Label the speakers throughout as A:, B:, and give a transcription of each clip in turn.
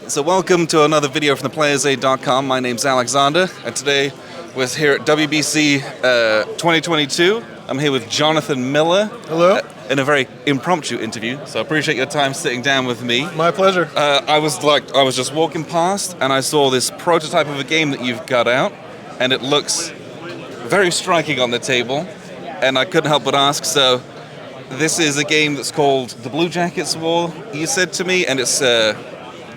A: So welcome to another video from theplayersaid.com. My name's Alexander, and today we're here at WBC 2022. I'm here with Jonathan Miller.
B: Hello.
A: In a very impromptu interview, so I appreciate your time sitting down with me.
B: My pleasure.
A: I was just walking past, and I saw this prototype of a game that you've got out, and it looks very striking on the table, and I couldn't help but ask, so this is a game that's called The Blue Jackets War, you said to me, and it's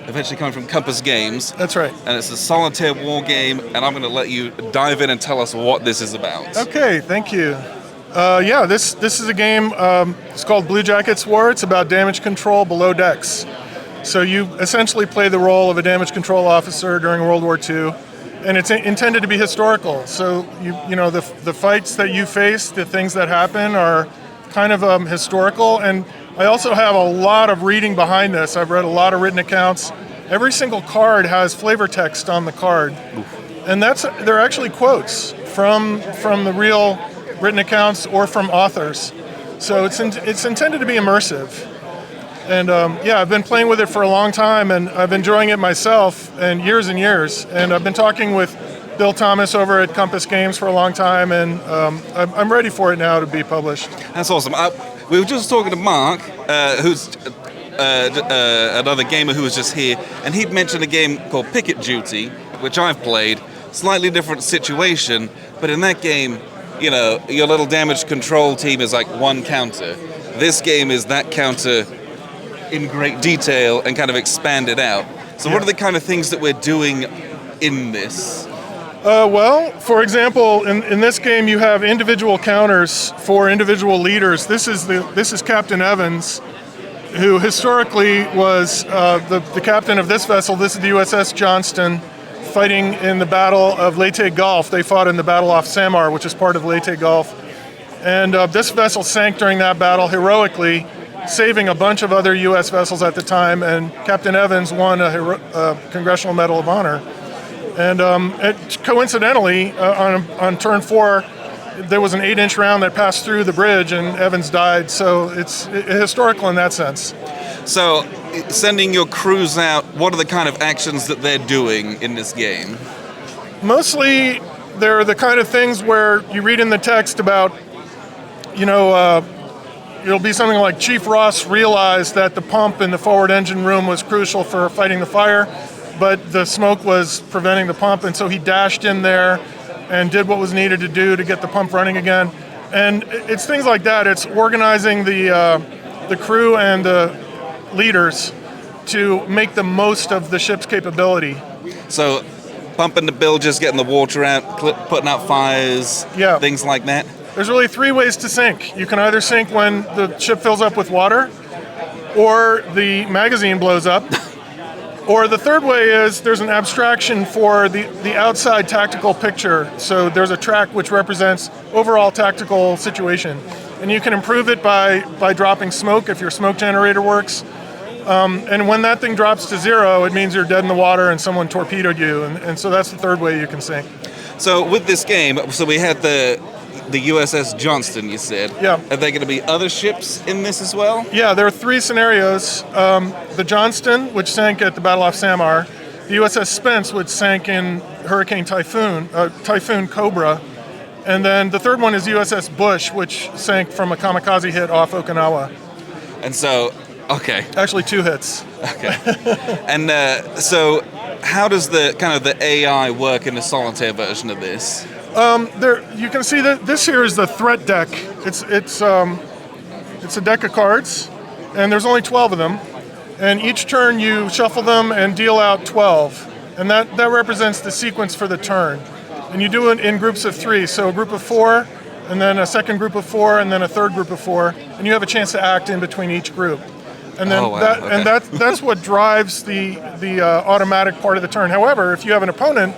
A: eventually coming from Compass Games.
B: That's right.
A: And it's a solitaire war game, and I'm going to let you dive in and tell us what this is about.
B: Okay, thank you. This is a game, it's called Blue Jackets War. It's about damage control below decks. So you essentially play the role of a damage control officer during World War II, and it's intended to be historical. So the fights that you face, the things that happen are kind of historical, and I also have a lot of reading behind this. I've read a lot of written accounts. Every single card has flavor text on the card. Oof. And they're actually quotes from the real written accounts or from authors. So it's intended to be immersive. And I've been playing with it for a long time, and I've been enjoying it myself and years. And I've been talking with Bill Thomas over at Compass Games for a long time, and I'm ready for it now to be published.
A: That's awesome. We were just talking to Mark, who's another gamer who was just here, and he'd mentioned a game called Picket Duty, which I've played. Slightly different situation, but in that game, your little damage control team is like one counter. This game is that counter in great detail and kind of expanded out. So What are the kind of things that we're doing in this?
B: For example, in this game you have individual counters for individual leaders. This is Captain Evans, who historically was the captain of this vessel. This is the USS Johnston, fighting in the Battle of Leyte Gulf. They fought in the battle off Samar, which is part of Leyte Gulf. And this vessel sank during that battle heroically, saving a bunch of other U.S. vessels at the time, and Captain Evans won a Congressional Medal of Honor. And coincidentally, on turn 4, there was an 8-inch round that passed through the bridge, and Evans died. So it's historical in that sense.
A: So, sending your crews out, what are the kind of actions that they're doing in this game?
B: Mostly, they're the kind of things where you read in the text about, it'll be something like Chief Ross realized that the pump in the forward engine room was crucial for fighting the fire, but the smoke was preventing the pump, and so he dashed in there and did what was needed to do to get the pump running again. And it's things like that. It's organizing the crew and the leaders to make the most of the ship's capability.
A: So, pumping the bilges, getting the water out, putting out fires, things like that?
B: There's really 3 ways to sink. You can either sink when the ship fills up with water, or the magazine blows up, or the third way is there's an abstraction for the outside tactical picture. So there's a track which represents overall tactical situation. And you can improve it by dropping smoke if your smoke generator works. And when that thing drops to 0, it means you're dead in the water and someone torpedoed you. And so that's the third way you can sink.
A: So with this game, we had the USS Johnston, you said.
B: Yeah.
A: Are there going to be other ships in this as well?
B: Yeah, there are 3 scenarios. The Johnston, which sank at the Battle off Samar. The USS Spence, which sank in Hurricane Typhoon Cobra. And then the third one is USS Bush, which sank from a kamikaze hit off Okinawa.
A: And so, okay.
B: Actually, 2 hits.
A: Okay. And so how does the AI work in the solitaire version of this?
B: You can see that this here is the threat deck. It's a deck of cards, and there's only 12 of them. And each turn you shuffle them and deal out 12, and that represents the sequence for the turn. And you do it in groups of 3, so a group of 4, and then a second group of 4, and then a third group of 4, and you have a chance to act in between each group. And then that's what drives the automatic part of the turn. However, if you have an opponent,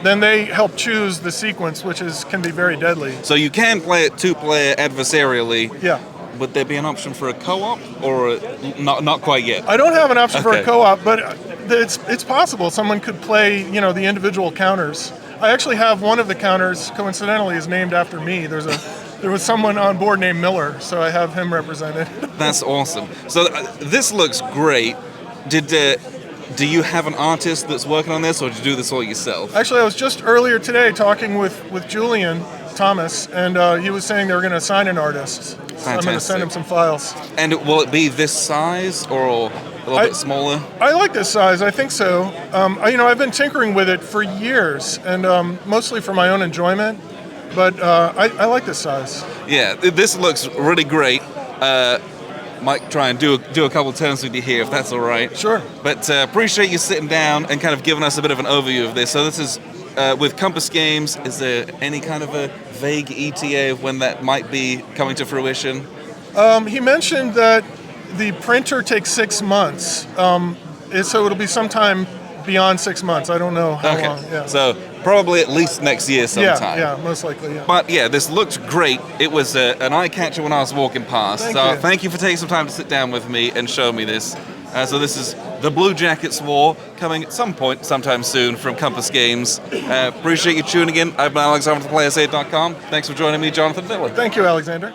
B: then they help choose the sequence, which can be very deadly.
A: So you can play it 2-player adversarially.
B: Yeah.
A: Would there be an option for a co-op, or not quite yet?
B: I don't have an option for a co-op, but it's possible. Someone could play, the individual counters. I actually have one of the counters, coincidentally, is named after me. There was someone on board named Miller, so I have him represented.
A: That's awesome. So this looks great. Did do you have an artist that's working on this, or do you do this all yourself?
B: Actually, I was just earlier today talking with Julian Thomas, and he was saying they were going to assign an artist. So I'm going to send him some files.
A: And will it be this size or a little bit smaller?
B: I like this size. I think so. I've been tinkering with it for years, and mostly for my own enjoyment. But I like this size.
A: Yeah, this looks really great. Might try and do a couple turns with you here, if that's all right.
B: Sure.
A: But appreciate you sitting down and kind of giving us a bit of an overview of this. So this is with Compass Games. Is there any kind of a vague ETA of when that might be coming to fruition?
B: He mentioned that the printer takes 6 months, so it'll be sometime beyond 6 months. I don't know how long. Yeah.
A: So probably at least next year sometime.
B: Yeah, most likely. Yeah.
A: But yeah, this looked great. It was an eye catcher when I was walking past. Thank you for taking some time to sit down with me and show me this. So this is the Blue Jackets War, coming at some point, sometime soon, from Compass Games. Appreciate you tuning in. I've been Alexander from PlayerSafe.com. Thanks for joining me, Jonathan Dillon.
B: Thank you, Alexander.